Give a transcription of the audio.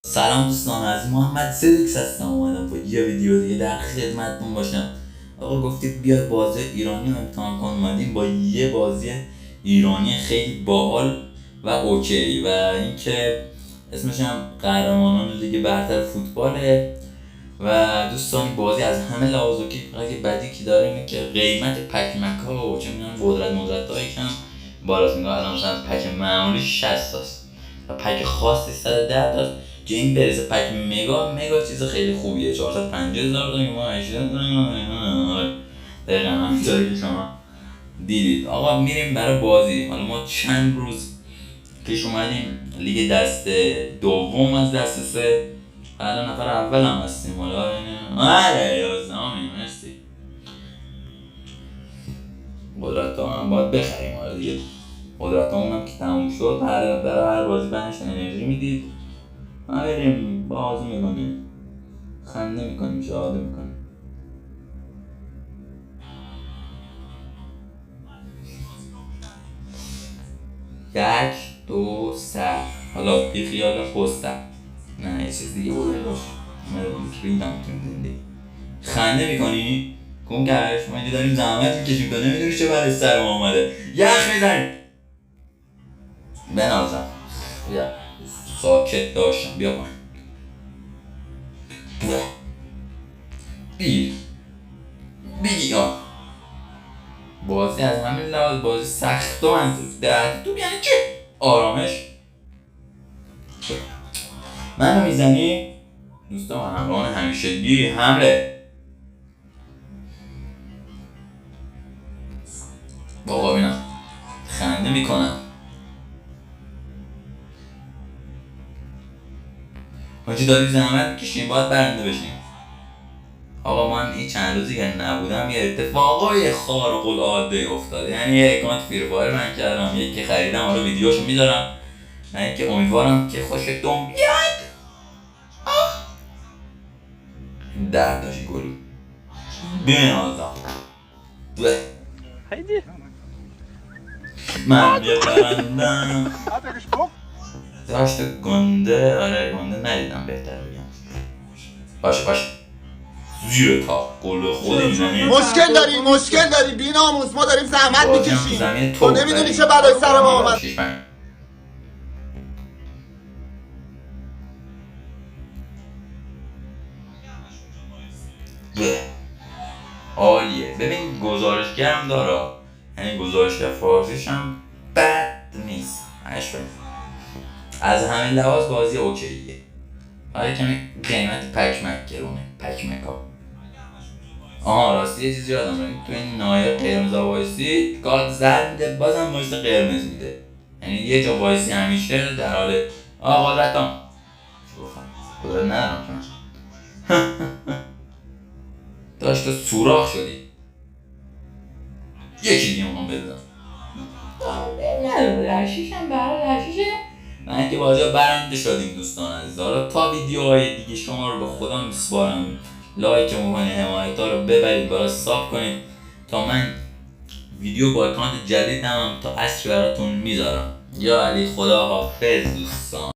سلام دوستان، از محمد صدیق هستم. اومدم با یه ویدیو دیگه در خدمتتون باشم. آقا گفتید بیاد بازی ایرانی رو امتحان کن، اومدیم با یه بازی ایرانی خیلی باحال و اوکی و اینکه اسمش هم قهرمانان لیگ برتر فوتباله و دوستان بازی از همه لحاظ اوکی. فقط یه بدی که داره اینه که قیمت پکمک‌ها و چه می‌دونم قدرت‌های کم بالاست. نگاه الان مثلا پک معمولی 60 تاست و پک خاصی 110 تاست که این برسه پک مگا چیز خیلی خوبیه. 450,000 داریم ما 80,000 دقیقا همینطوری که شما دیدید. آقا میریم برای بازی. حالا ما چند روز پیش اومدیم لیگ دست دوم از دست سه، الان نفر اول هم هستیم. حالا آره 11 مرسی. قدرت هم باید بخریم. حالا دیگه قدرت هم که تموم شد برای هر بازی بنش انرژی میدید. ما بریم بازی میکنیم، خنده میکنیم، شاده میکنیم. یک دو سر. حالا بی خیال پستر نه یه چیز دیگه بوده باش. ریدم تو زندگی. خنده میکنی؟ کن کرش ما اینجا داریم زحمت میکشیم تو نمیدونی چه برای سر ما آمده. یخ میزنیم بنازم. بیا ساکت داشتم. بیا پایین. بگی بازی از همین لحاظ بازی سخت و منطوف ده تو یعنی چی؟ آرامش منو میزنی؟ دوستان همراهان همیشگی حمله. بابا بینم خنده میکنم. حاجی داری زحمت میکشیم باید برنده بشیم. آقا من این چند روزی که نبودم یه اتفاقای خارق العاده افتاده. یعنی یه اکانت فری فایر من کردم، یکی خریدم، حالا ویدیوشو میذارم. من اینکه امیدوارم که خوشتون بیاد. درد داشتی گلو بنازم. Haydi. من یه برندم داشت گنده. آره گنده ندیدم، بهتر بگم. باشه زیر تا گل خودی میزنی. مشکل داری بی ناموس. ما داریم زحمت میکشیم، تو نمیدونی چه بلای سر ما آمد. عالیه. ببین گزارشگرم داره، یعنی گزارشگر فارسیش هم بد نیست. از همین لحاظ بازی اوکیه. حالا کمی قیمت پکمک گرونه. پکمکا راستی یه چیزی یادم رفت. تو این نایه قرمز وایسی گارد زد میده، بازم مشت قرمز میده. یعنی یه جا وایسی همیشه در حال قدرتام قدرت ندارم داشت تو سوراخ شدی. یکی دیگه اونو بزن. لحشیشم برای لحشیشه. من که بازی ها برنده شدیم دوستان عزیز. حالا تا ویدیوهای دیگه شما رو به خدا میسپارم. لایک میکنید، حمایت ها رو ببرید برای ساب کنید تا من ویدیو با اکانت جدیدم تا عصر براتون میذارم. یا علی خدا حافظ دوستان.